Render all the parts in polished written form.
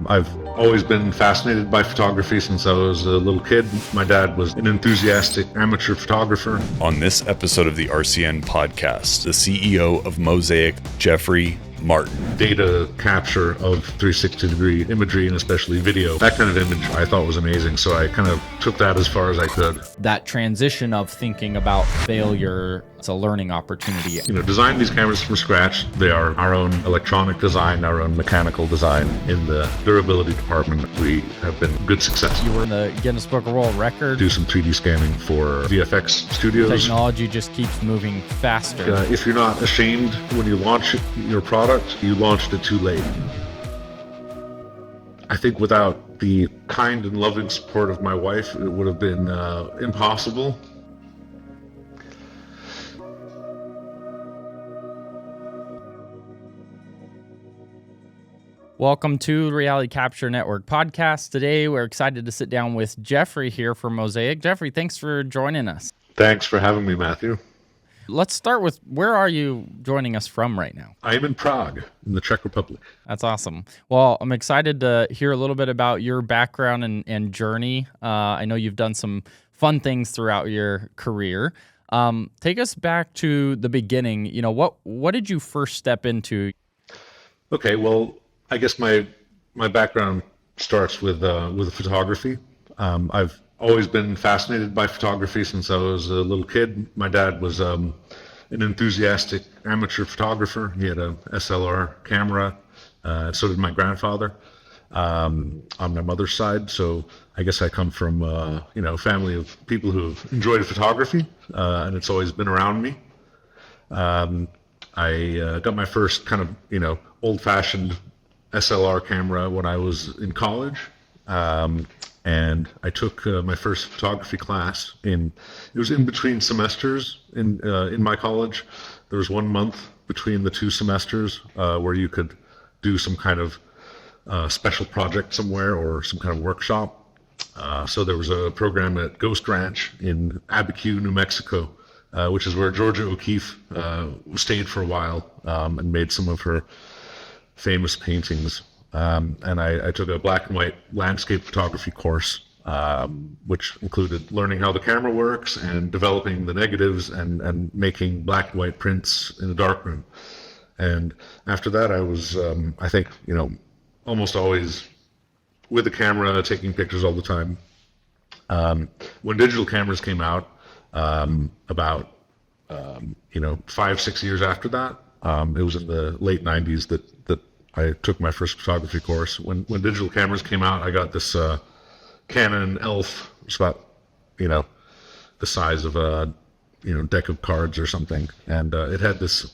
I've always been fascinated by photography since I was a little kid. My dad was an enthusiastic amateur photographer. On this episode of the RCN podcast, the CEO of Mosaic, Jeffrey Martin. Data capture of 360-degree imagery and especially video. That kind of image I thought was amazing, so I kind of took that as far as I could. That transition of thinking about failure, it's a learning opportunity. Design these cameras from scratch. They are our own electronic design, our own mechanical design. In the durability department, we have been good success. You were in the Guinness Book of World Records. Do some 3D scanning for VFX studios. Technology just keeps moving faster. If you're not ashamed when you launch your product, you launched it too late. I think without the kind and loving support of my wife, it would have been impossible. Welcome to Reality Capture Network podcast. Today, we're excited to sit down with Jeffrey here from Mosaic. Jeffrey, thanks for joining us. Thanks for having me, Matthew. Let's start with, where are you joining us from right now? I am in Prague, in the Czech Republic. That's awesome. Well, I'm excited to hear a little bit about your background and journey. I know you've done some fun things throughout your career. Take us back to the beginning. What did you first step into? Okay, well, I guess my background starts with photography. I've always been fascinated by photography since I was a little kid. My dad was an enthusiastic amateur photographer. He had a SLR camera. So did my grandfather on my mother's side. So I guess I come from a family of people who have enjoyed photography, and it's always been around me. I got my first kind of old-fashioned SLR camera when I was in college. And I took my first photography class it was in between semesters in my college. There was 1 month between the two semesters where you could do some kind of special project somewhere or some kind of workshop. So there was a program at Ghost Ranch in Abiquiu, New Mexico, which is where Georgia O'Keeffe stayed for a while and made some of her famous paintings. And I took a black and white landscape photography course, which included learning how the camera works and developing the negatives and making black and white prints in a darkroom. And after that, I was, I think, almost always with the camera, taking pictures all the time. When digital cameras came out, about 5-6 years after that, it was in the late 90s that I took my first photography course. When digital cameras came out, I got this Canon ELPH. It's about the size of a deck of cards or something, and it had this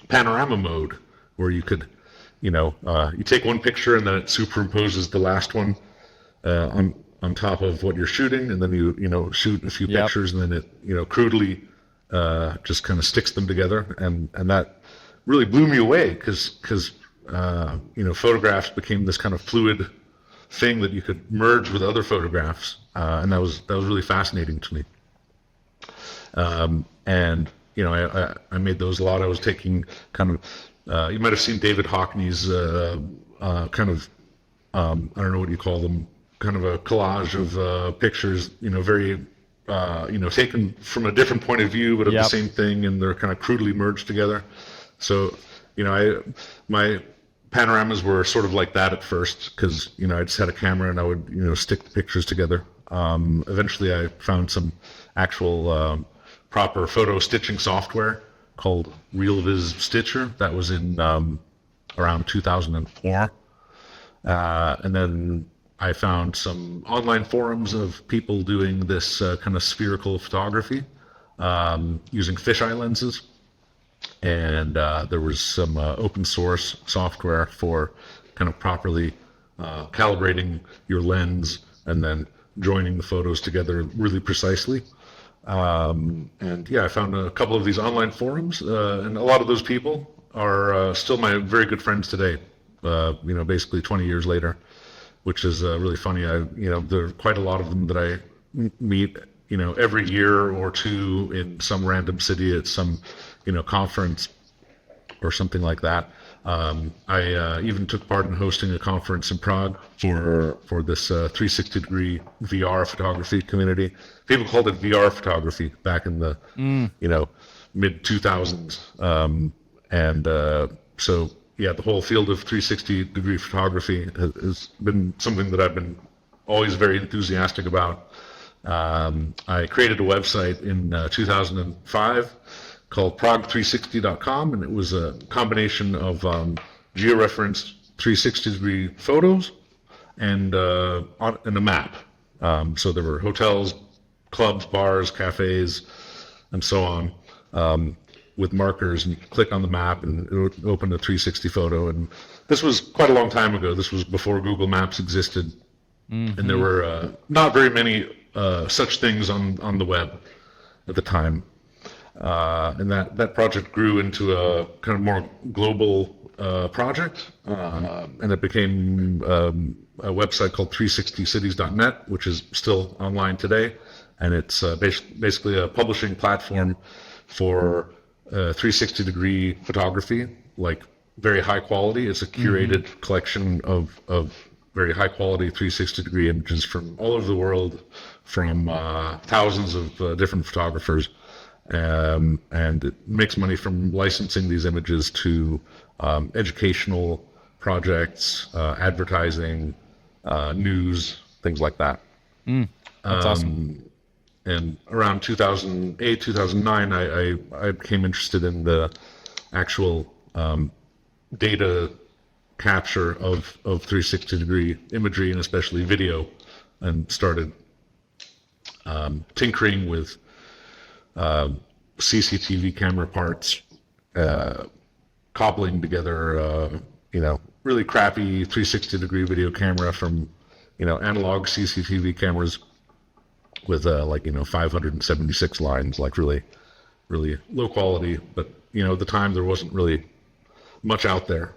panorama mode where you could you take one picture and then it superimposes the last one on top of what you're shooting, and then you shoot a few pictures, and then it crudely just kind of sticks them together, and that really blew me away because photographs became this kind of fluid thing that you could merge with other photographs, and that was really fascinating to me. And I made those a lot. I was taking kind of you might have seen David Hockney's kind of I don't know what you call them, kind of a collage of pictures, very taken from a different point of view, but of the same thing, and they're kind of crudely merged together. So my panoramas were sort of like that at first, because I just had a camera and I would stick the pictures together. Eventually I found some actual proper photo stitching software called RealViz Stitcher. That was in around 2004. And then I found some online forums of people doing this kind of spherical photography using fisheye lenses. And there was some open source software for kind of properly calibrating your lens and then joining the photos together really precisely. And I found a couple of these online forums, and a lot of those people are still my very good friends today, basically 20 years later, which is really funny. There are quite a lot of them that I meet, every year or two in some random city at some, conference or something like that. I even took part in hosting a conference in Prague for this 360-degree VR photography community. People called it VR photography back in the mid 2000s, so yeah, the whole field of 360-degree photography has been something that I've been always very enthusiastic about. I created a website in 2005 called prog360.com, and it was a combination of georeferenced 360-degree photos and a map. So there were hotels, clubs, bars, cafes, and so on, with markers, and you could click on the map and it would open a 360 photo. And this was quite a long time ago. This was before Google Maps existed, and there were not very many such things on the web at the time. And that project grew into a kind of more global project, and it became a website called 360cities.net, which is still online today. And it's basically a publishing platform for 360-degree photography, like very high quality. It's a curated collection of very high quality 360-degree images from all over the world, from thousands of different photographers. And it makes money from licensing these images to educational projects, advertising, news, things like that. That's awesome. And around 2008, 2009, I became interested in the actual data capture of 360-degree imagery, and especially video, and started tinkering with CCTV camera parts, cobbling together, really crappy 360-degree video camera from, analog CCTV cameras with 576 lines, like really, really low quality. But at the time there wasn't really much out there.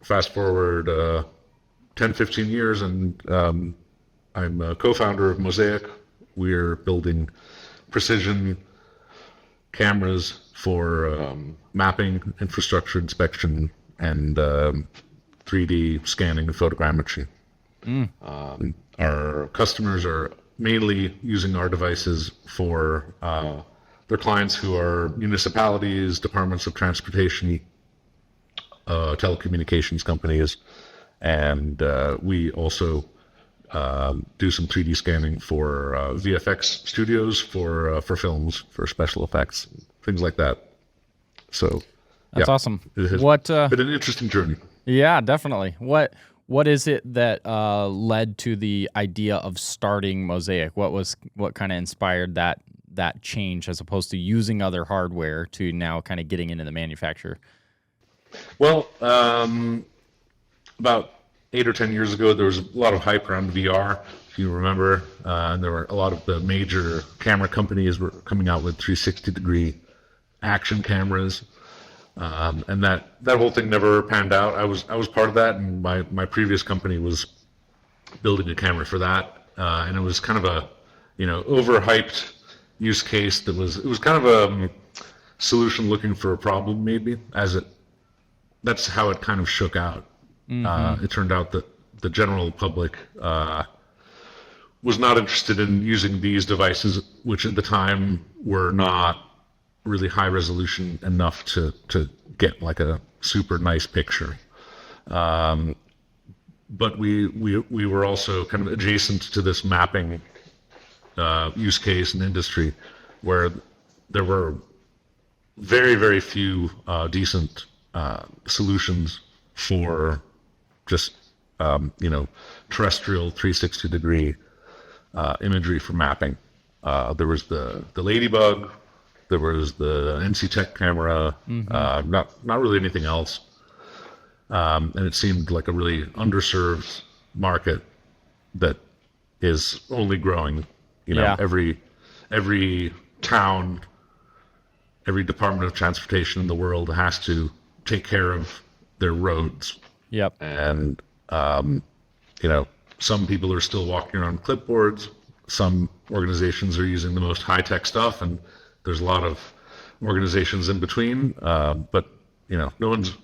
Fast forward 10, 15 years, and I'm a co-founder of Mosaic. We're building precision cameras for mapping, infrastructure inspection, and 3D scanning and photogrammetry. Our customers are mainly using our devices for their clients who are municipalities, departments of transportation, telecommunications companies, and we also do some 3D scanning for VFX studios, for films, for special effects, things like that. So that's awesome. It has been an interesting journey. Yeah, definitely. What is it that led to the idea of starting Mosaic? What kind of inspired that change, as opposed to using other hardware, to now kind of getting into the manufacture? Well, about 8 or 10 years ago, there was a lot of hype around VR, if you remember, and there were a lot of the major camera companies were coming out with 360-degree action cameras, and that whole thing never panned out. I was part of that, and my previous company was building a camera for that, and it was kind of a overhyped use case. It was kind of a solution looking for a problem, maybe, that's how it kind of shook out. It turned out that the general public was not interested in using these devices, which at the time were not really high resolution enough to get like a super nice picture. But we were also kind of adjacent to this mapping use case and industry, where there were very, very few decent solutions for just terrestrial 360-degree imagery for mapping. There was the Ladybug, there was the NC Tech camera, not really anything else, and it seemed like a really underserved market that is only growing. Every town, every department of transportation in the world has to take care of their roads. Yep. And, some people are still walking around clipboards. Some organizations are using the most high-tech stuff, and there's a lot of organizations in between. But no one's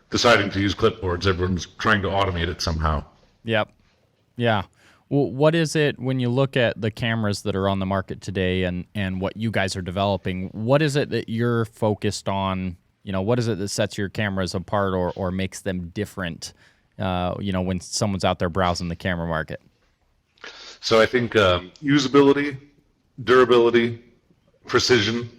deciding to use clipboards. Everyone's trying to automate it somehow. Yep. Yeah. Well, what is it when you look at the cameras that are on the market today and what you guys are developing? What is it that you're focused on? What is it that sets your cameras apart or makes them different? When someone's out there browsing the camera market. So I think usability, durability, precision,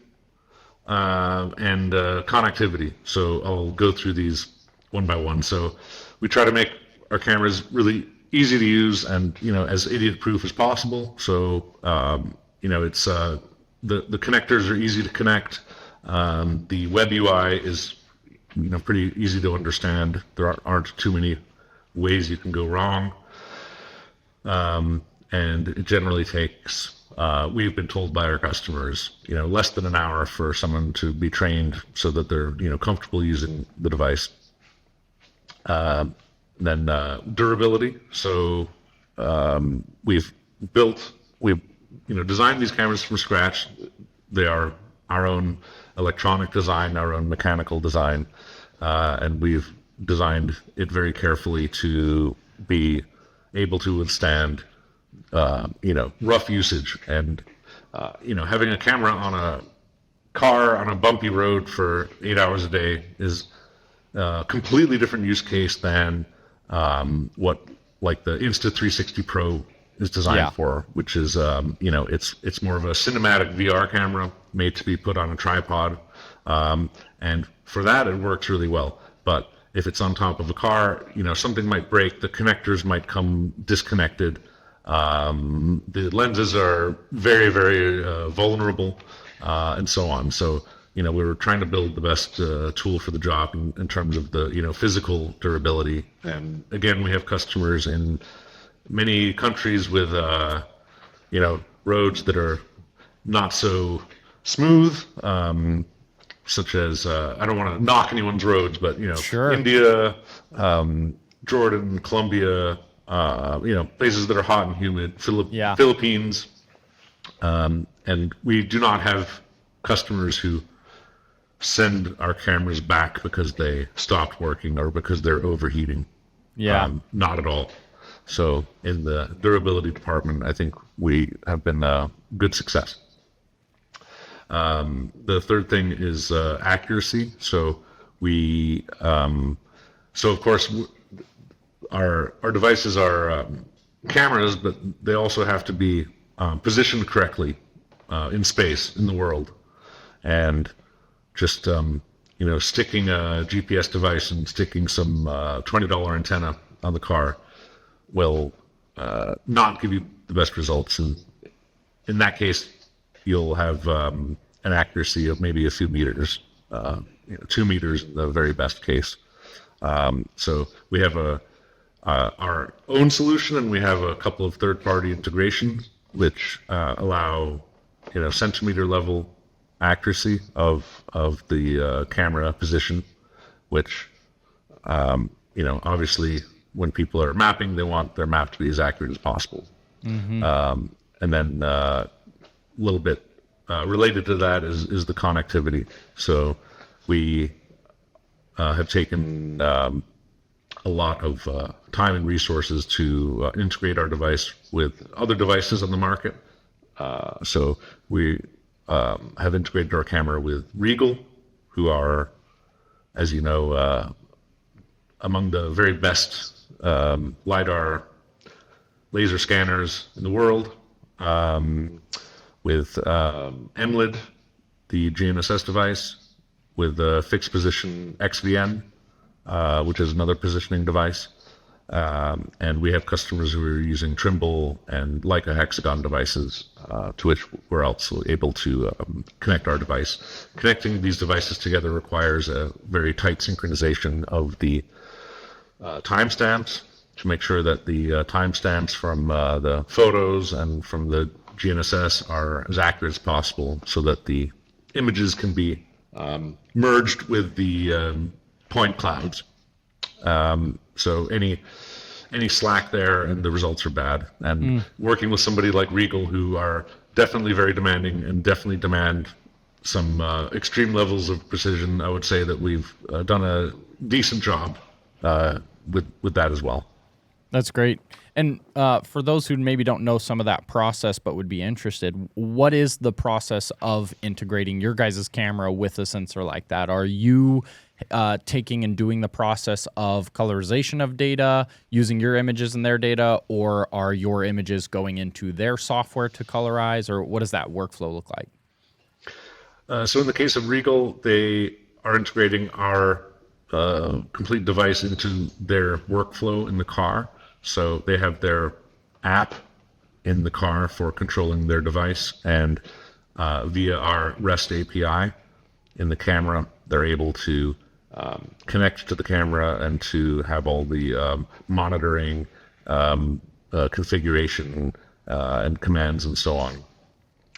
and connectivity. So I'll go through these one by one. So we try to make our cameras really easy to use and as idiot-proof as possible. So it's the connectors are easy to connect. The web UI is pretty easy to understand. There aren't too many ways you can go wrong. And it generally takes, we've been told by our customers, less than an hour for someone to be trained so that they're, comfortable using the device. Then durability. So we've designed these cameras from scratch. They are our own electronic design, our own mechanical design, and we've designed it very carefully to be able to withstand rough usage. And having a camera on a car on a bumpy road for 8 hours a day is a completely different use case than what like the Insta360 Pro is designed for, which is it's more of a cinematic VR camera made to be put on a tripod, and for that it works really well. But if it's on top of a car, something might break, the connectors might come disconnected, the lenses are very, very vulnerable, and so on. So we were trying to build the best tool for the job in terms of the physical durability. And again, we have customers in many countries with roads that are not so smooth, such as I don't want to knock anyone's roads, but Sure. India, Jordan, Colombia, places that are hot and humid, Philippines, and we do not have customers who send our cameras back because they stopped working or because they're overheating. Not at all. So in the durability department, I think we have been a good success. The third thing is accuracy. So we, of course, our devices are cameras, but they also have to be positioned correctly in space, in the world. And just, sticking a GPS device and sticking some $20 antenna on the car will not give you the best results. And in that case, you'll have an accuracy of maybe a few meters, 2 meters in the very best case. So we have our own solution, and we have a couple of third-party integrations which allow centimeter level accuracy of the camera position, which obviously when people are mapping, they want their map to be as accurate as possible. And then a little bit related to that is the connectivity. So we have taken a lot of time and resources to integrate our device with other devices on the market. So we have integrated our camera with Regal, who are, as you know, among the very best LiDAR laser scanners in the world, with MLID, the GNSS device, with the fixed position XVN, which is another positioning device. And we have customers who are using Trimble and Leica hexagon devices, to which we're also able to connect our device. Connecting these devices together requires a very tight synchronization of the timestamps to make sure that the timestamps from the photos and from the GNSS are as accurate as possible, so that the images can be merged with the point clouds. So any slack there and the results are bad. And working with somebody like Regal, who are definitely very demanding and definitely demand some extreme levels of precision, I would say that we've done a decent job with that as well. That's great. And for those who maybe don't know some of that process but would be interested, what is the process of integrating your guys' camera with a sensor like that? Are you taking and doing the process of colorization of data, using your images and their data, or are your images going into their software to colorize, or what does that workflow look like? So in the case of Regal, they are integrating our complete device into their workflow in the car. So they have their app in the car for controlling their device, and via our REST API in the camera, they're able to connect to the camera and to have all the monitoring, configuration, and commands and so on.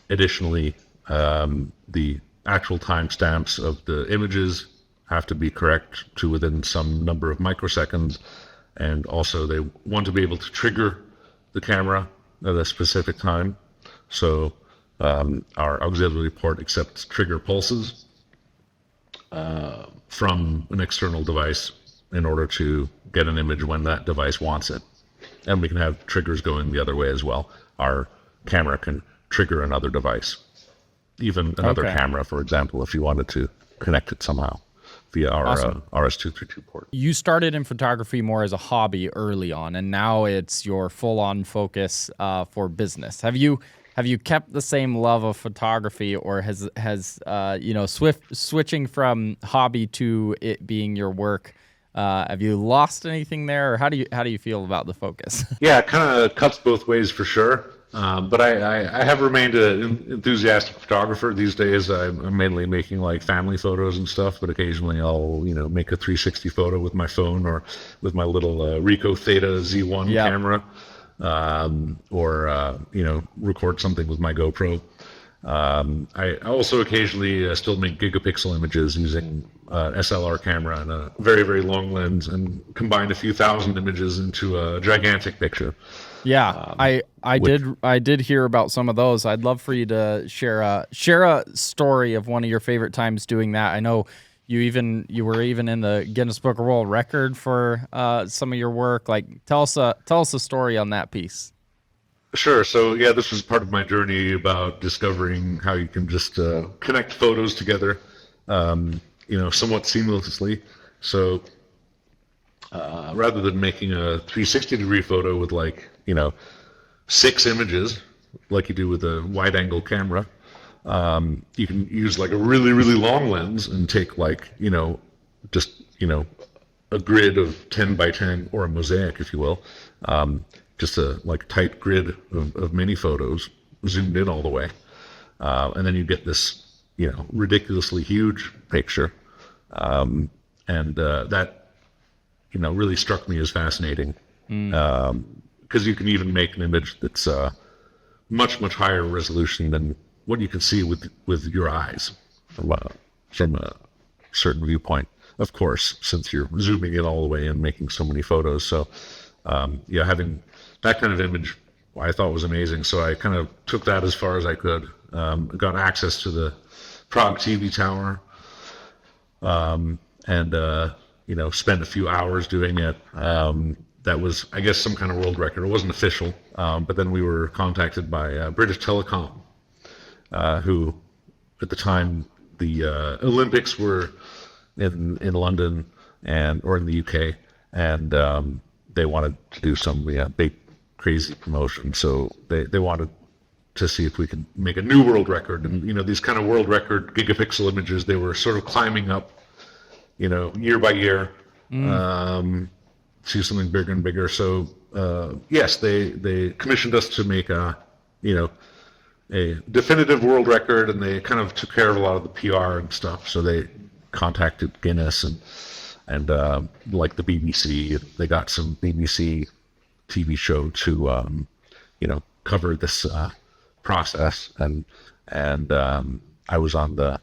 Additionally, the actual timestamps of the images have to be correct to within some number of microseconds. And also they want to be able to trigger the camera at a specific time. So our auxiliary port accepts trigger pulses from an external device in order to get an image when that device wants it. And we can have triggers going the other way as well. Our camera can trigger another device, even another camera, for example, if you wanted to connect it somehow via our RS-232 port. You started in photography more as a hobby early on, and now it's your full-on focus for business. Have you kept the same love of photography, or has switching from hobby to it being your work? Have you lost anything there, or how do you feel about the focus? Yeah, it kind of cuts both ways for sure. But I have remained an enthusiastic photographer. These days, I'm mainly making like family photos and stuff, but occasionally I'll, make a 360 photo with my phone or with my little Ricoh Theta Z1 camera, or record something with my GoPro. I also occasionally still make gigapixel images using SLR camera and a very, very long lens, and combine a few thousand images into a gigantic picture. Yeah, I did hear about some of those. I'd love for you to share a story of one of your favorite times doing that. I know you were even in the Guinness Book of World Record for some of your work. Like, tell us a story on that piece. Sure. So yeah, this was part of my journey about discovering how you can just connect photos together, somewhat seamlessly. So rather than making a 360-degree photo with 6 images, like you do with a wide-angle camera, you can use like a really, really long lens and take a grid of 10 by 10, or a mosaic, if you will, just a tight grid of mini photos zoomed in all the way, and then you get this ridiculously huge picture, and that really struck me as fascinating, because you can even make an image that's much, much higher resolution than what you can see with your eyes from a certain viewpoint, of course, since you're zooming in all the way and making so many photos. So having that kind of image I thought was amazing. So I kind of took that as far as I could. Got access to the Prague TV tower, and spent a few hours doing it. That was, I guess, some kind of world record. It wasn't official, but then we were contacted by British Telecom, who at the time the Olympics were in London or in the UK, and they wanted to do some big crazy promotion. So they wanted to see if we could make a new world record. And these kind of world record gigapixel images, they were sort of climbing up, year by year, to something bigger and bigger. So yes, they commissioned us to make a definitive world record, and they kind of took care of a lot of the PR and stuff. So they contacted Guinness and like the BBC. They got some BBC TV show to cover this process, and I was on the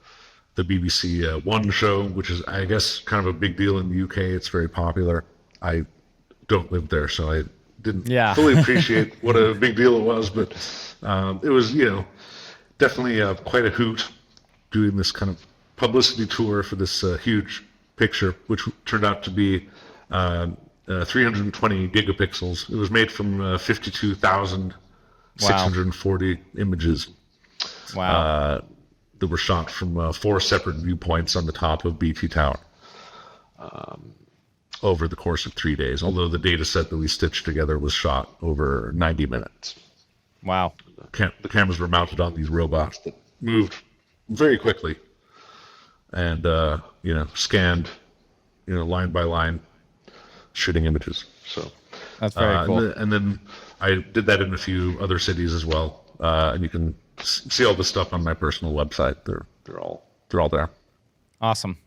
BBC One show, which is, I guess, kind of a big deal in the UK. It's very popular. I don't live there, so I didn't fully appreciate what a big deal it was, but it was definitely quite a hoot doing this kind of publicity tour for this huge picture, which turned out to be 320 gigapixels. It was made from 52,640 images. Wow. That were shot from 4 separate viewpoints on the top of BT Tower over the course of 3 days, although the data set that we stitched together was shot over 90 minutes. Wow. The cameras were mounted on these robots that moved very quickly and, scanned, line by line, shooting images. So That's very cool. And then I did that in a few other cities as well. And you can see all this stuff on my personal website. They're all there. Awesome.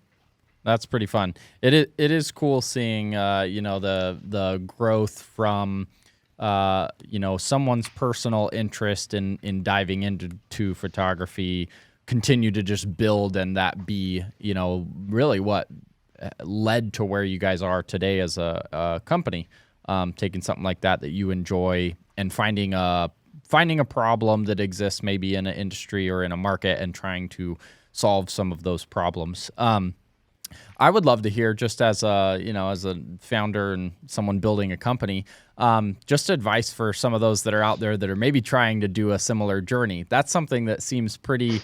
That's pretty fun. It is cool seeing the growth from someone's personal interest in diving into photography continue to just build, and that be really what led to where you guys are today as a company, taking something like that you enjoy and finding a problem that exists maybe in an industry or in a market and trying to solve some of those problems. I would love to hear, just as a founder and someone building a company, just advice for some of those that are out there that are maybe trying to do a similar journey. That's something that seems pretty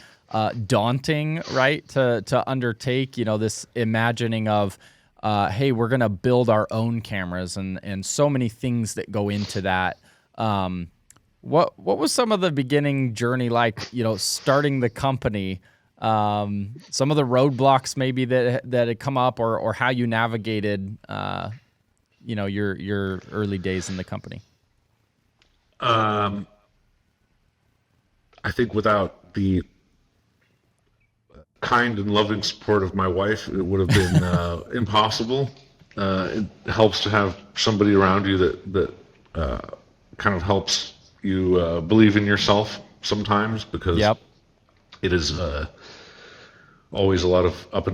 daunting, right? To undertake, this imagining of, hey, we're going to build our own cameras and so many things that go into that. What was some of the beginning journey like, starting the company? Some of the roadblocks maybe that had come up, or how you navigated, your early days in the company. I think without the kind and loving support of my wife, it would have been impossible. It helps to have somebody around you that kind of helps you believe in yourself sometimes, because it is always a lot of ups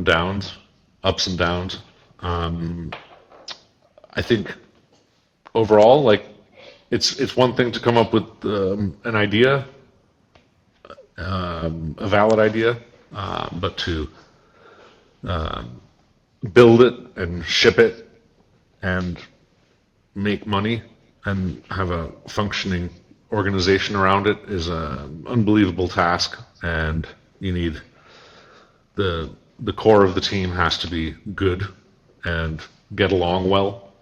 and downs. I think overall, like, it's one thing to come up with an idea, a valid idea, but to build it and ship it and make money and have a functioning organization around it is an unbelievable task, and you need the core of the team has to be good and get along well.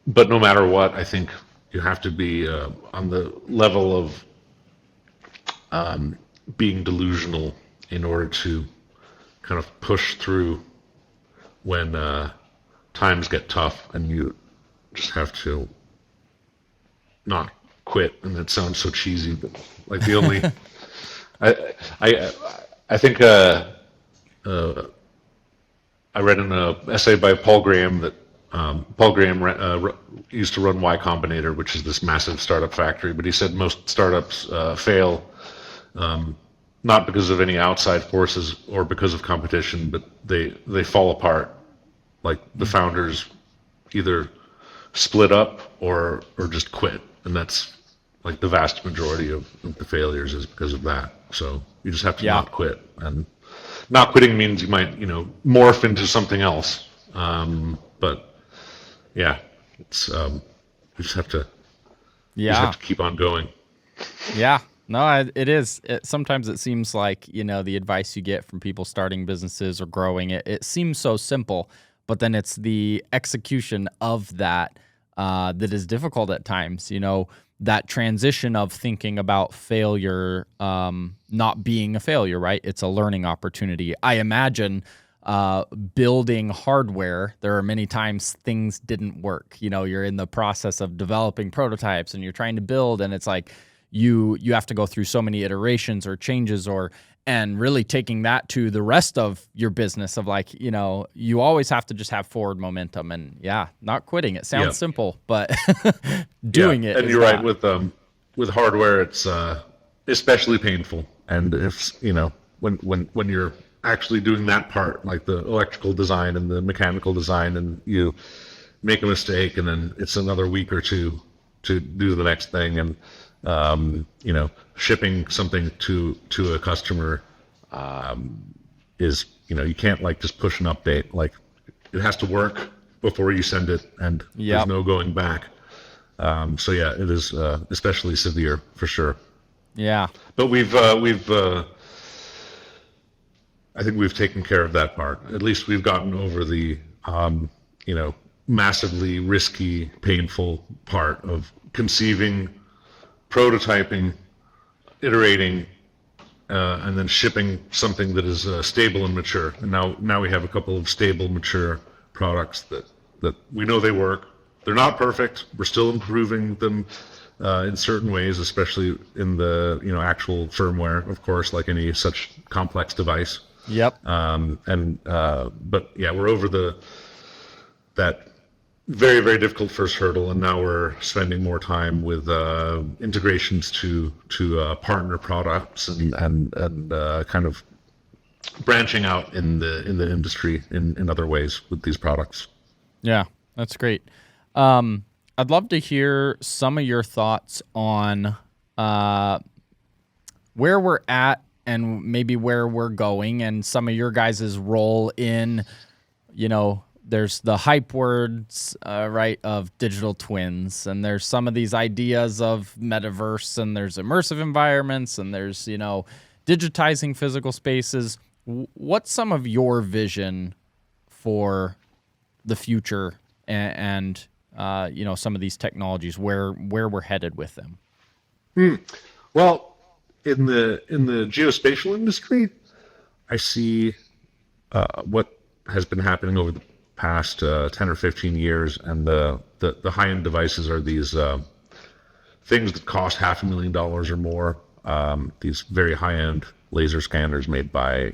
But no matter what, I think you have to be on the level of being delusional in order to kind of push through when times get tough, and you just have to not quit. And it sounds so cheesy, but like the only I think I read in an essay by Paul Graham that Paul Graham used to run Y Combinator, which is this massive startup factory, but he said most startups fail not because of any outside forces or because of competition, but they fall apart. Like the founders either split up or just quit, and that's like the vast majority of the failures is because of that. So you just have to not quit, and not quitting means you might morph into something else. But yeah, it's you just have to keep on going. Yeah. No, it is. Sometimes it seems like, the advice you get from people starting businesses or growing it seems so simple, but then it's the execution of that that is difficult at times. That transition of thinking about failure not being a failure, right? It's a learning opportunity. I imagine building hardware, there are many times things didn't work. You're in the process of developing prototypes and you're trying to build, and it's like you have to go through so many iterations or changes, and really taking that to the rest of your business of like, you always have to just have forward momentum, and not quitting. It sounds simple, but doing it. And you're right, with hardware, it's especially painful. And if when you're actually doing that part, like the electrical design and the mechanical design, and you make a mistake, and then it's another week or two to do the next thing, and shipping something to a customer is, you can't like just push an update. Like it has to work before you send it, and there's no going back. So yeah, it is especially severe for sure. Yeah. But I think we've taken care of that part. At least we've gotten over the massively risky, painful part of conceiving, prototyping, iterating, and then shipping something that is stable and mature. And now we have a couple of stable, mature products that we know they work. They're not perfect. We're still improving them in certain ways, especially in the actual firmware, of course, like any such complex device. Yep. But yeah, we're over that very, very difficult first hurdle, and now we're spending more time with integrations to partner products and kind of branching out in the industry in other ways with these products. Yeah, that's great. I'd love to hear some of your thoughts on where we're at and maybe where we're going, and some of your guys' role in, there's the hype words, right, of digital twins, and there's some of these ideas of metaverse, and there's immersive environments, and there's, digitizing physical spaces. What's some of your vision for the future and some of these technologies, where we're headed with them? Well, in the geospatial industry, I see what has been happening over the past 10 or 15 years, and the high-end devices are these things that cost $500,000 or more. These very high-end laser scanners made by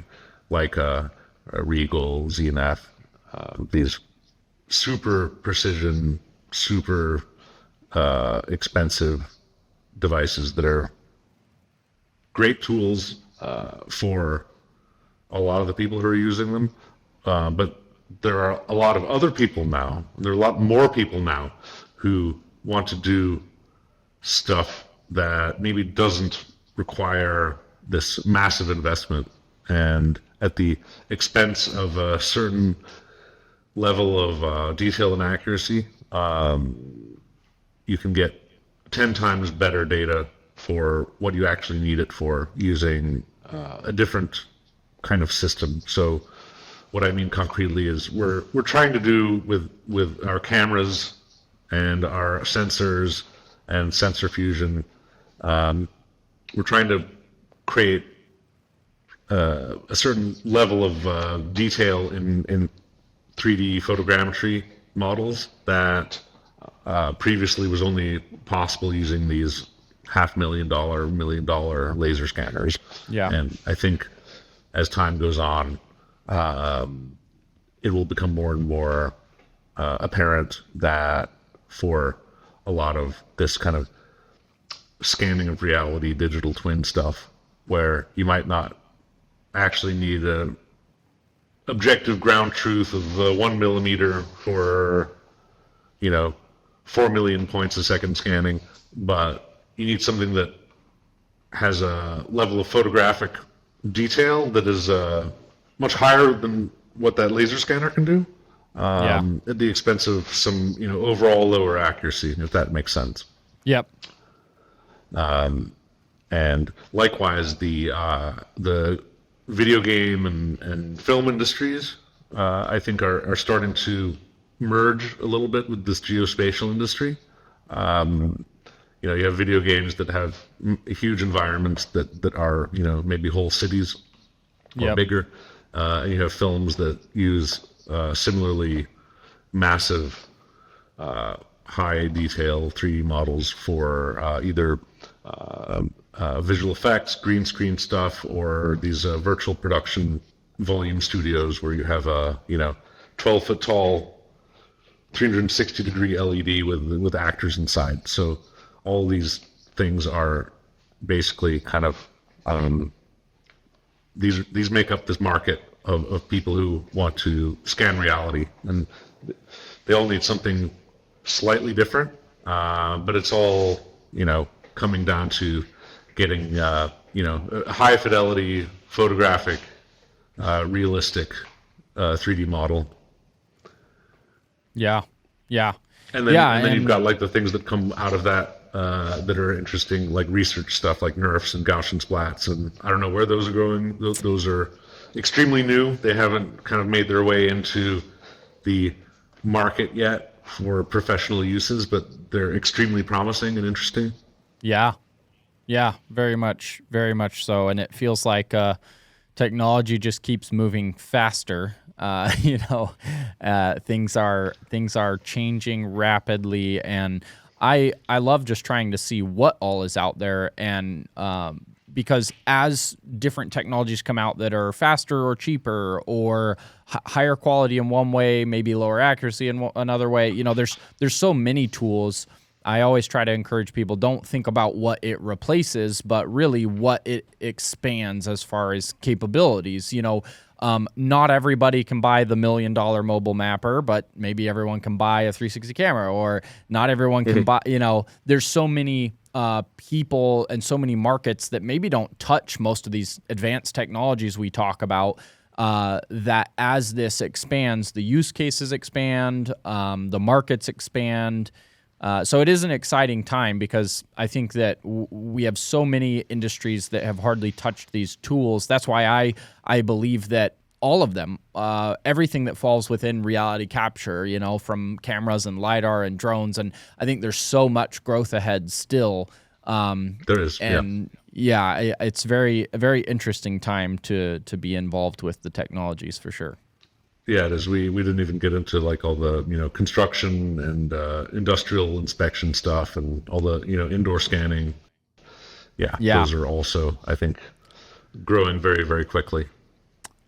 Leica, Regal, ZNF. These super precision, super expensive devices that are great tools for a lot of the people who are using them, but there are a lot of other people now. There are a lot more people now who want to do stuff that maybe doesn't require this massive investment, and at the expense of a certain level of detail and accuracy, you can get 10 times better data for what you actually need it for using a different kind of system. So what I mean concretely is we're trying to do with our cameras and our sensors and sensor fusion, we're trying to create a certain level of detail in 3D photogrammetry models that previously was only possible using these $500,000, $1 million laser scanners. Yeah. And I think as time goes on, it will become more and more apparent that for a lot of this kind of scanning of reality, digital twin stuff, where you might not actually need a objective ground truth of 1 millimeter for 4 million points a second scanning, but you need something that has a level of photographic detail that is much higher than what that laser scanner can do, at the expense of some overall lower accuracy, if that makes sense. Yep. And likewise, the video game and film industries, I think, are starting to merge a little bit with this geospatial industry. You have video games that have huge environments that are maybe whole cities or bigger. And you have films that use similarly massive, high detail 3D models for either visual effects, green screen stuff, or these virtual production volume studios where you have a 12-foot tall 360-degree LED with actors inside. So all these things are basically kind of these make up this market of people who want to scan reality, and they all need something slightly different, but it's all coming down to getting a high fidelity photographic, realistic 3D model. Yeah. And then you've got like the things that come out of that that are interesting, like research stuff, like nerfs and Gaussian splats, and I don't know where those are going. Those are extremely new. They haven't kind of made their way into the market yet for professional uses, but they're extremely promising and interesting. Yeah, very much so, and it feels like technology just keeps moving faster. Things are changing rapidly, and I love just trying to see what all is out there, and because as different technologies come out that are faster or cheaper or higher quality in one way, maybe lower accuracy in another way, there's so many tools. I always try to encourage people, don't think about what it replaces, but really what it expands as far as capabilities. Not everybody can buy the $1 million mobile mapper, but maybe everyone can buy a 360 camera, or not everyone can buy, there's so many people and so many markets that maybe don't touch most of these advanced technologies we talk about, that as this expands, the use cases expand, the markets expand. So it is an exciting time, because I think that we have so many industries that have hardly touched these tools. That's why I believe that all of them, everything that falls within reality capture, from cameras and LiDAR and drones, and I think there's so much growth ahead still. There is, and it's a very interesting time to be involved with the technologies, for sure. Yeah, it is. We didn't even get into like all the construction and industrial inspection stuff and all the indoor scanning. Yeah, those are also, I think, growing very, very quickly.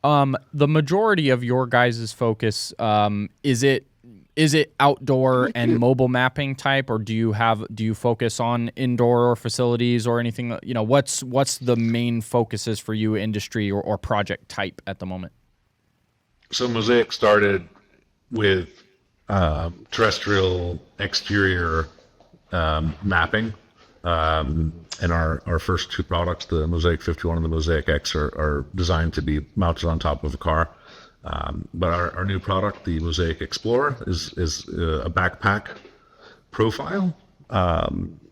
The majority of your guys' focus, is it outdoor and mobile mapping type, or do you focus on indoor facilities or anything? What's the main focuses for you, industry or project type at the moment? So Mosaic started with terrestrial exterior mapping, and our first two products, the Mosaic 51 and the Mosaic X, are designed to be mounted on top of a car. But our new product, the Mosaic Explorer, is a backpack profile.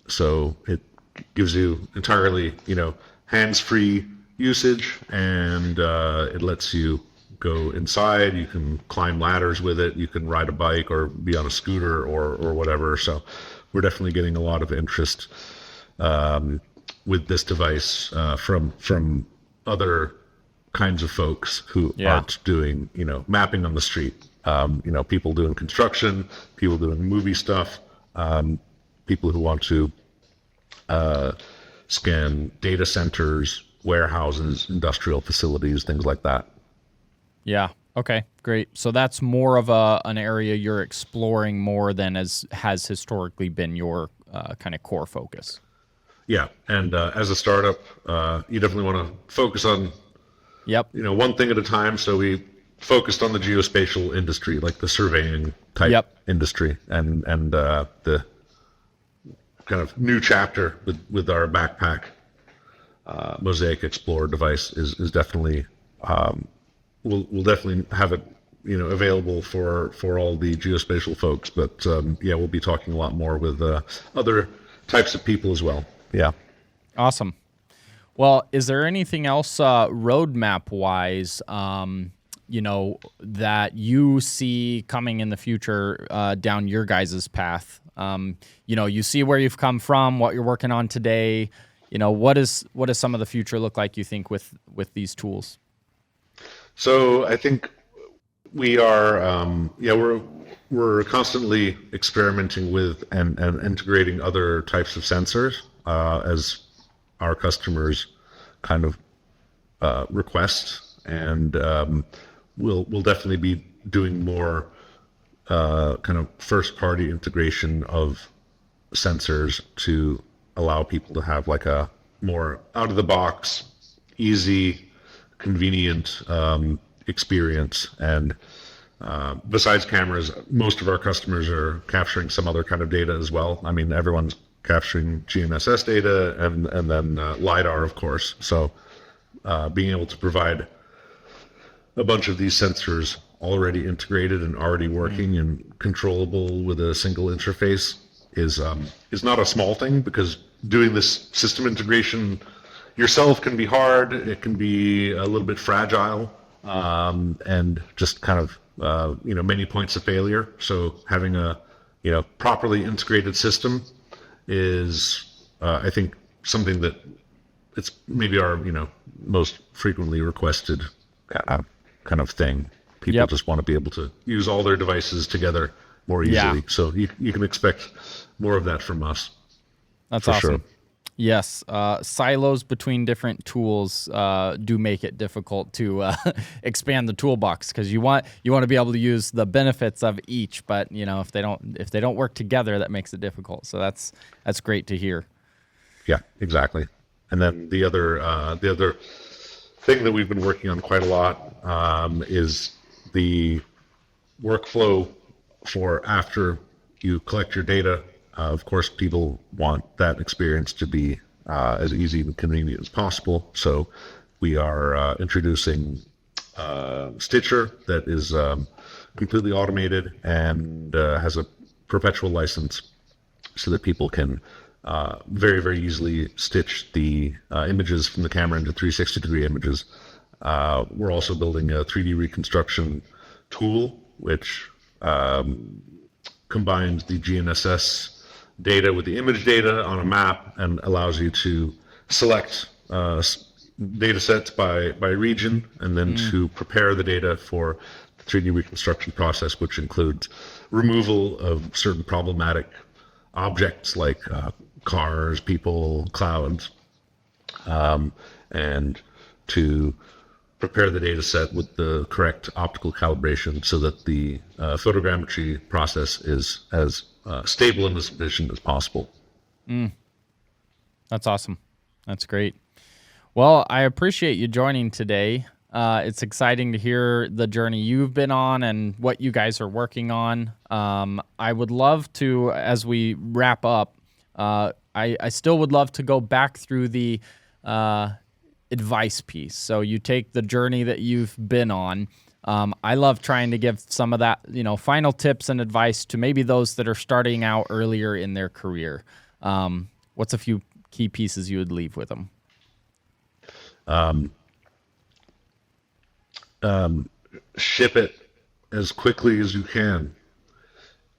So it gives you entirely hands-free usage, and it lets you go inside. You can climb ladders with it. You can ride a bike or be on a scooter or whatever. So we're definitely getting a lot of interest with this device from other kinds of folks who aren't doing mapping on the street. People doing construction, people doing movie stuff, people who want to scan data centers, warehouses, industrial facilities, things like that. Yeah. Okay, great. So that's more of an area you're exploring more than has historically been your kind of core focus. Yeah, and as a startup, you definitely want to focus on one thing at a time. So we focused on the geospatial industry, like the surveying type industry, and the kind of new chapter with our backpack Mosaic Explorer device is definitely. We'll definitely have it, available for all the geospatial folks. But we'll be talking a lot more with other types of people as well. Yeah. Awesome. Well, is there anything else roadmap wise, that you see coming in the future down your guys' path? You see where you've come from, what you're working on today. What does some of the future look like, you think, with these tools? So I think we are, we're constantly experimenting with and integrating other types of sensors as our customers kind of request, and we'll definitely be doing more kind of first-party integration of sensors to allow people to have like a more out-of-the-box, easy, convenient experience. And besides cameras, most of our customers are capturing some other kind of data as well. I mean, everyone's capturing GNSS data, and then LiDAR, of course. So being able to provide a bunch of these sensors already integrated and already working and controllable with a single interface is not a small thing, because doing this system integration yourself can be hard. It can be a little bit fragile, and just kind of many points of failure. So having a properly integrated system is I think something that it's maybe our most frequently requested kind of thing. People just want to be able to use all their devices together more easily. So you can expect more of that from us. That's for awesome. Sure. Yes, silos between different tools do make it difficult to expand the toolbox, because you want to be able to use the benefits of each, but if they don't work together, that makes it difficult. So that's great to hear. Yeah, exactly. And then the other thing that we've been working on quite a lot is the workflow for after you collect your data. Of course, people want that experience to be as easy and convenient as possible. So we are introducing Stitcher that is completely automated and has a perpetual license, so that people can very, very easily stitch the images from the camera into 360-degree images. We're also building a 3D reconstruction tool, which combines the GNSS data with the image data on a map and allows you to select data sets by region, and then to prepare the data for the 3D reconstruction process, which includes removal of certain problematic objects like cars, people, clouds, and to prepare the data set with the correct optical calibration so that the photogrammetry process is as stable and as efficient as possible. That's awesome. That's great. Well, I appreciate you joining today. It's exciting to hear the journey you've been on and what you guys are working on. I would love to, as we wrap up, I still would love to go back through the advice piece. So you take the journey that you've been on. I love trying to give some of that, final tips and advice to maybe those that are starting out earlier in their career. What's a few key pieces you would leave with them? Ship it as quickly as you can.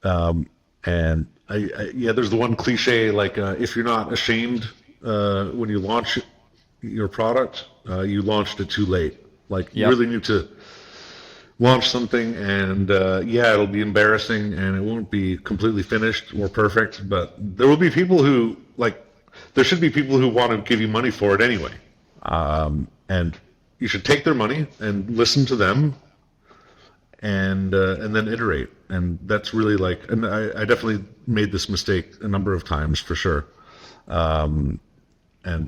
And there's the one cliche, like if you're not ashamed when you launch your product, you launched it too late. Like you really need to launch something, and it'll be embarrassing and it won't be completely finished or perfect, but there will be people who there should be people who want to give you money for it anyway. And you should take their money and listen to them, and then iterate. And that's really and I definitely made this mistake a number of times for sure. And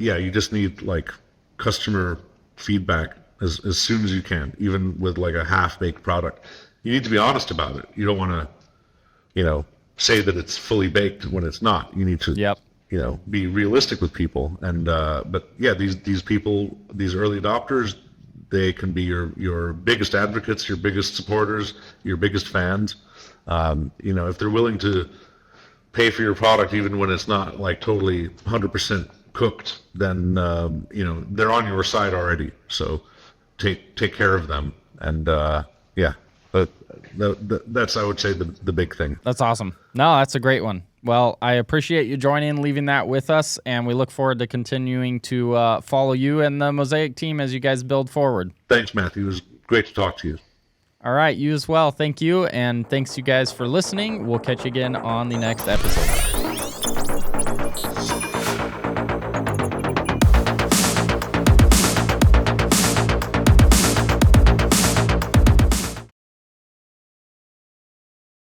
you just need customer feedback as soon as you can, even with a half-baked product. You need to be honest about it. You don't want to, say that it's fully baked when it's not. You need to, be realistic with people. And these people, these early adopters, they can be your biggest advocates, your biggest supporters, your biggest fans. If they're willing to pay for your product even when it's not totally 100% cooked, then they're on your side already. So take care of them, and that's, I would say, the big thing. That's awesome. No, that's a great one. Well, I appreciate you joining, leaving that with us, and we look forward to continuing to follow you and the Mosaic team as you guys build forward. Thanks, Matthew. It was great to talk to you. All right, you as well. Thank you, and thanks you guys for listening. We'll catch you again on the next episode.